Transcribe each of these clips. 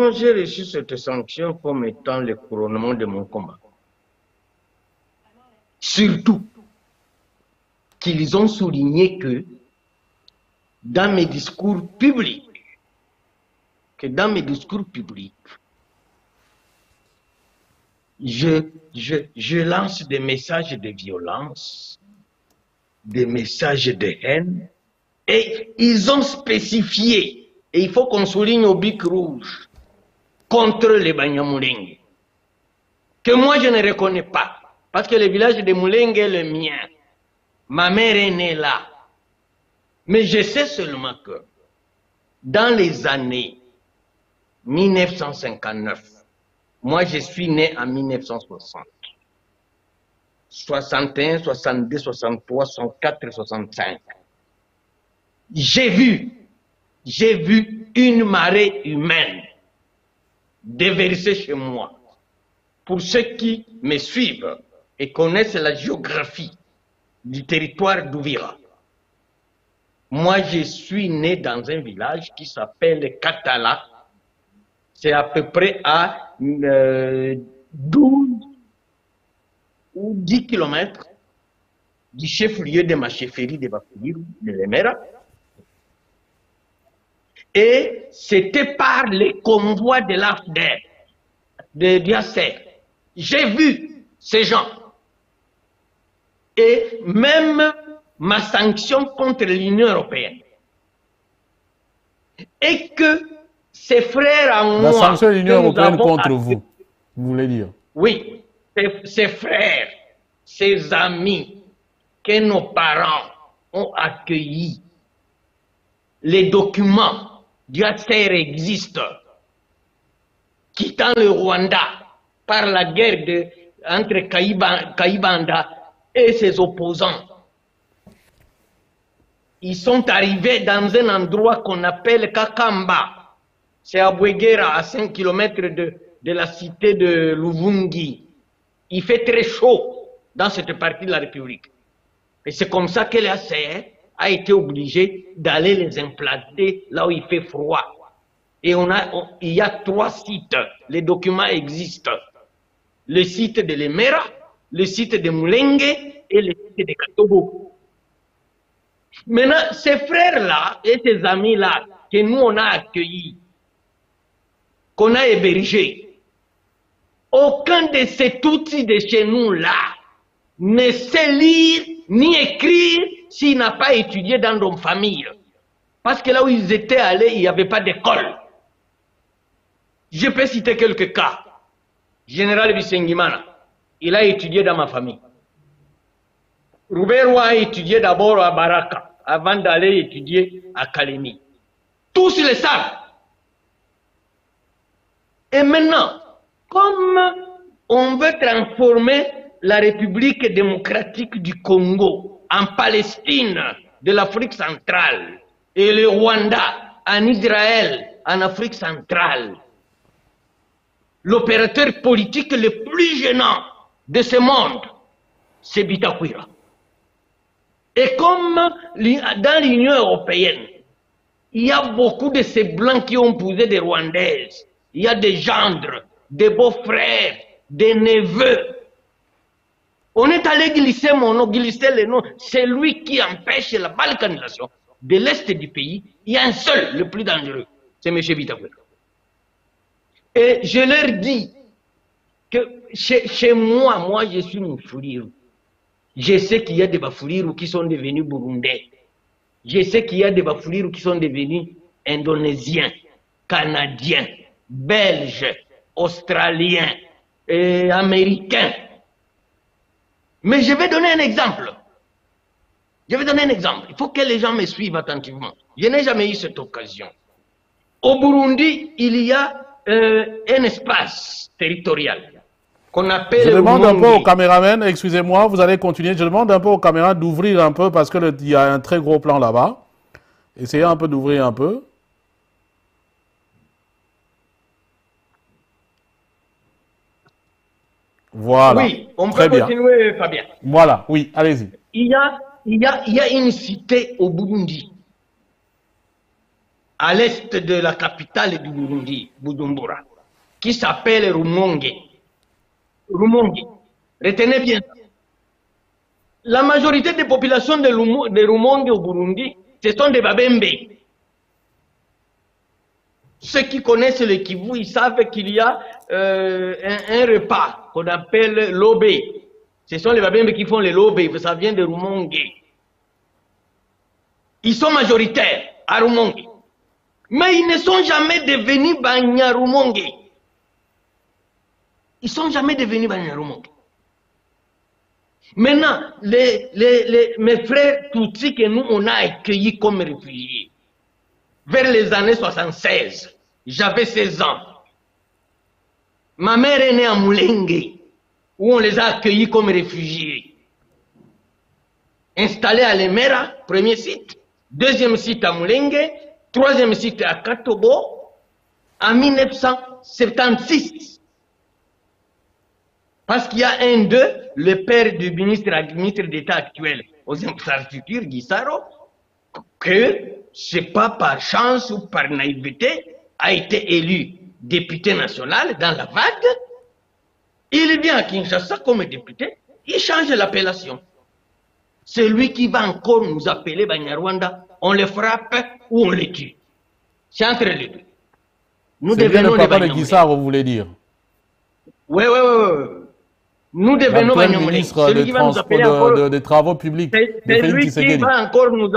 Moi, j'ai reçu cette sanction comme étant le couronnement de mon combat. Surtout qu'ils ont souligné que dans mes discours publics, je lance des messages de violence, des messages de haine, et ils ont spécifié, et il faut qu'on souligne au bic rouge, contre les Banyamulenge, que moi je ne reconnais pas, parce que le village de Mulenge est le mien. Ma mère est née là. Mais je sais seulement que dans les années 1959, moi je suis né en 1960, 61, 62, 63, 64, 65. J'ai vu une marée humaine déverser chez moi. Pour ceux qui me suivent et connaissent la géographie du territoire d'Ouvira, moi je suis né dans un village qui s'appelle Katala. C'est à peu près à 12 ou 10 kilomètres du chef-lieu de ma chefferie de Bafuliru, de Lemera. Et c'était par les convois de l'AFDER, de Diacer. J'ai vu ces gens. Et même ma sanction contre l'Union européenne. Et que ces frères à moi... La sanction de l'Union européenne contre vous voulez dire? Oui, ces frères, ces amis que nos parents ont accueillis. Les documents d'Yasser existent. Quittant le Rwanda par la guerre entre Kayibanda et ses opposants. Ils sont arrivés dans un endroit qu'on appelle Kakamba. C'est à Bouegera, à 5 km de la cité de Luvungi. Il fait très chaud dans cette partie de la République. Et c'est comme ça que l'ACR a été obligé d'aller les implanter là où il fait froid. Et il y a 3 sites. Les documents existent. Le site de Lemera, le site de Mulenge et le site de Katobo. Maintenant, ces frères-là et ces amis-là que nous on a accueillis, qu'on a hébergés, aucun de ces outils de chez nous-là ne sait lire ni écrire s'il n'a pas étudié dans nos familles. Parce que là où ils étaient allés, il n'y avait pas d'école. Je peux citer quelques cas. Général Bissengimana, il a étudié dans ma famille. Rouberwa a étudié d'abord à Baraka, avant d'aller étudier à Kalemi. Tous les savent. Et maintenant, comme on veut transformer la République démocratique du Congo en Palestine de l'Afrique centrale et le Rwanda en Israël en Afrique centrale, l'opérateur politique le plus gênant de ce monde, c'est Bitakwira. Et comme dans l'Union européenne, il y a beaucoup de ces blancs qui ont posé des Rwandaises, il y a des gendres, des beaux-frères, des neveux. On est allé glisser mon nom, glisser le nom, c'est lui qui empêche la balkanisation de l'Est du pays. Il y a un seul, le plus dangereux, c'est M. Bitakwira. Et je leur dis que chez moi, je suis Mufuriru. Je sais qu'il y a des Bafuriru qui sont devenus burundais. Je sais qu'il y a des Bafuriru qui sont devenus indonésiens, canadiens, belges, australiens, américains. Mais je vais donner un exemple. Je vais donner un exemple. Il faut que les gens me suivent attentivement. Je n'ai jamais eu cette occasion. Au Burundi, il y a un espace territorial qu'on appelle... Je demande un peu au caméraman, excusez-moi, vous allez continuer. Je demande un peu au caméra d'ouvrir un peu parce qu'il y a un très gros plan là-bas. Essayez un peu d'ouvrir un peu. Voilà. Oui, on peut continuer, Fabien. Voilà, oui, allez-y. Il y a une cité au Burundi à l'est de la capitale du Burundi, Bujumbura, qui s'appelle Rumonge. Rumonge. Retenez bien. La majorité des populations de Rumonge au Burundi, ce sont des Babembe. Ceux qui connaissent le Kivu, ils savent qu'il y a un repas qu'on appelle l'obé. Ce sont les Babembe qui font les lobé, ça vient de Rumonge. Ils sont majoritaires à Rumonge. Mais ils ne sont jamais devenus Banyarumonge. Ils ne sont jamais devenus Banyarumonge. Maintenant, mes frères Tutsis que nous, on a accueillis comme réfugiés, vers les années 76, j'avais 16 ans. Ma mère est née à Mulenge, où on les a accueillis comme réfugiés. Installés à Lemera, premier site, deuxième site à Mulenge, troisième site à Katobo, en 1976. Parce qu'il y a un d'eux, le père du ministre d'État actuel aux infrastructures, Guissaro, que, c'est pas par chance ou par naïveté, a été élu député national dans la vague. Il vient à Kinshasa comme député, il change l'appellation. C'est lui qui va encore nous appeler Banyarwanda, on le frappe ou on le tue. C'est entre les deux. Nous devenons le papa de Guissaro, vous voulez dire? Oui. Nous devenons le ministre des Travaux publics. C'est lui qui va encore nous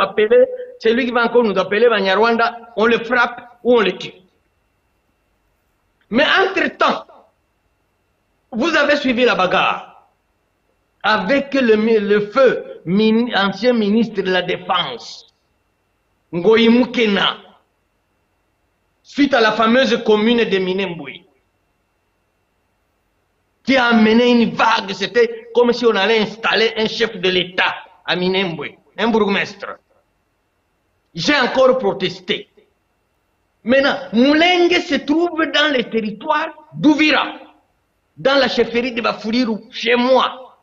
appeler, Banyarwanda, on le frappe ou on le tue. Mais entre-temps, vous avez suivi la bagarre avec le feu ancien ministre de la Défense, Ngoïmou Kena, suite à la fameuse commune de Minembwe, qui a amené une vague. C'était comme si on allait installer un chef de l'État à Minembwe, un bourgmestre. J'ai encore protesté. Maintenant, Mulenge se trouve dans le territoire d'Ouvira, dans la chefferie de Bafourirou, chez moi.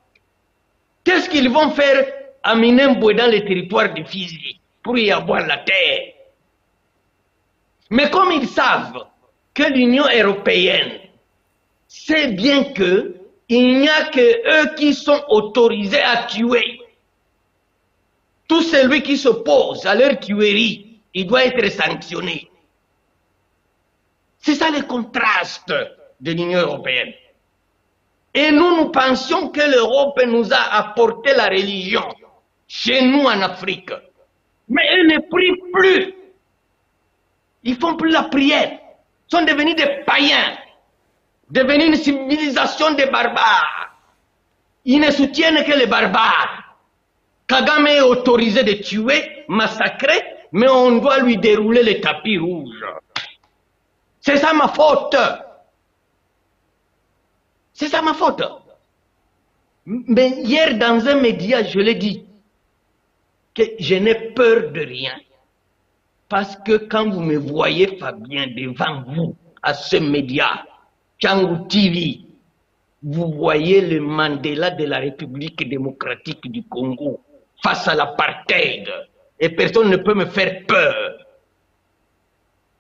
Qu'est-ce qu'ils vont faire à Minembwe dans le territoire de Fizi pour y avoir la terre? Mais comme ils savent que l'Union européenne sait bien qu'il n'y a que eux qui sont autorisés à tuer. Tout celui qui s'oppose à leur tuerie, il doit être sanctionné. C'est ça le contraste de l'Union européenne. Et nous pensions que l'Europe nous a apporté la religion chez nous en Afrique. Mais elles ne prient plus. Ils ne font plus la prière. Ils sont devenus des païens. Devenus une civilisation de barbares. Ils ne soutiennent que les barbares. Kagame est autorisé de tuer, massacrer, mais on doit lui dérouler le tapis rouge. C'est ça ma faute. C'est ça ma faute. Mais hier, dans un média, je l'ai dit, que je n'ai peur de rien. Parce que quand vous me voyez, Fabien, devant vous, à ce média, Tchangou TV, vous voyez le Mandela de la République démocratique du Congo face à l'apartheid. Et personne ne peut me faire peur.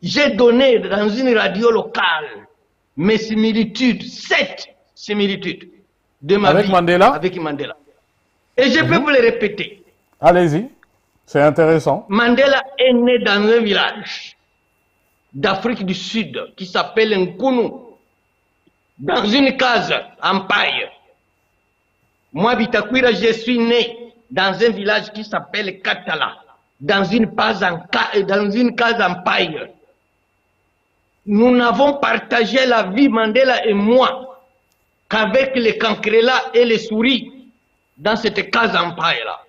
J'ai donné dans une radio locale mes similitudes, 7 similitudes de ma vie avec Mandela. Et je peux vous les répéter. Allez-y, c'est intéressant. Mandela est né dans un village d'Afrique du Sud qui s'appelle Nkunu, dans une case en paille. Moi, Bitakwira, je suis né dans un village qui s'appelle Katala, dans une case en paille. Nous n'avons partagé la vie, Mandela et moi, qu'avec les cancrelats et les souris dans cette case en paille-là.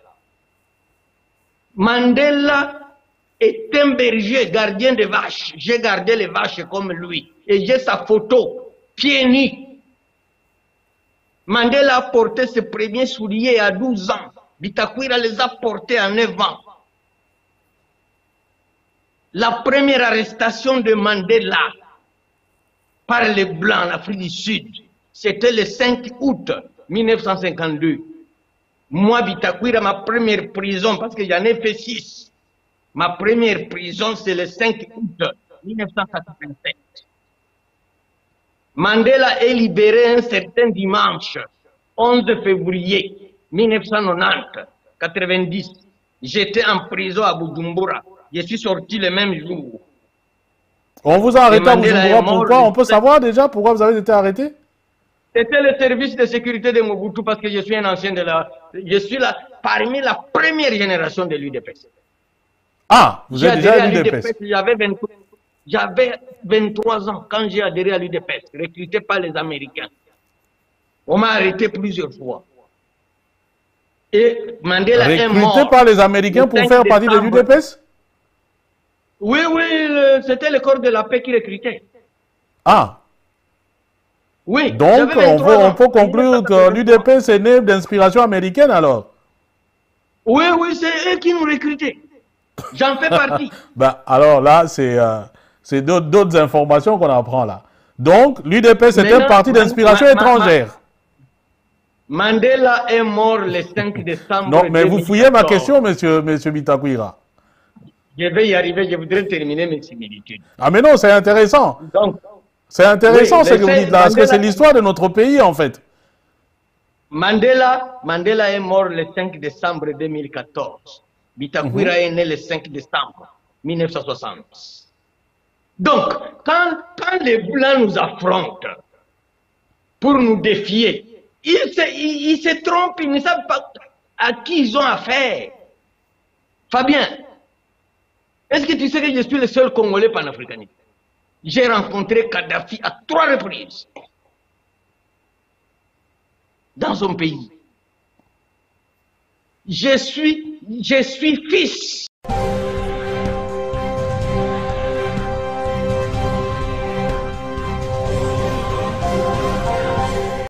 Mandela est un berger, gardien de vaches. J'ai gardé les vaches comme lui. Et j'ai sa photo, pieds nus. Mandela a porté ses premiers souliers à 12 ans. Bitakwira les a portés à 9 ans. La première arrestation de Mandela par les Blancs en Afrique du Sud, c'était le 5 août 1952. Moi, Bitakwira, ma première prison, parce que j'en ai fait 6. Ma première prison, c'est le 5 août 1987. Mandela est libéré un certain dimanche, 11 février 1990. J'étais en prison à Bujumbura. Je suis sorti le même jour. On vous a arrêté à Bujumbura, pourquoi? On peut savoir déjà pourquoi vous avez été arrêté? C'était le service de sécurité de Mobutu parce que je suis un ancien de la... Je suis là parmi la première génération de l'UDPS. Ah, vous êtes déjà à l'UDPS. J'avais 23 ans quand j'ai adhéré à l'UDPS, recruté par les Américains. On m'a arrêté plusieurs fois. Et Mandela est mort. Recruté par les Américains pour faire partie de l'UDPS? Oui, c'était le corps de la paix qui recrutait. Ah. Oui. Donc, on peut conclure que l'UDPS est né d'inspiration américaine alors? Oui, c'est eux qui nous recrutaient. J'en fais partie. Ben, alors là, c'est d'autres informations qu'on apprend là. Donc, l'UDPS est un parti d'inspiration étrangère. Mandela est mort le 5 décembre. Non, mais 2014. Vous fouillez ma question, monsieur Bitakwira. Je vais y arriver, je voudrais terminer mes similitudes. Ah mais non, c'est intéressant. C'est intéressant ce que vous dites là, parce que c'est l'histoire de notre pays en fait. Mandela est mort le 5 décembre 2014. Bitakwira est né le 5 décembre 1960. Donc, quand les Blancs nous affrontent pour nous défier, ils se trompent, ils ne savent pas à qui ils ont affaire. Fabien, est-ce que tu sais que je suis le seul Congolais panafricaniste? J'ai rencontré Kadhafi à 3 reprises dans son pays. Je suis fils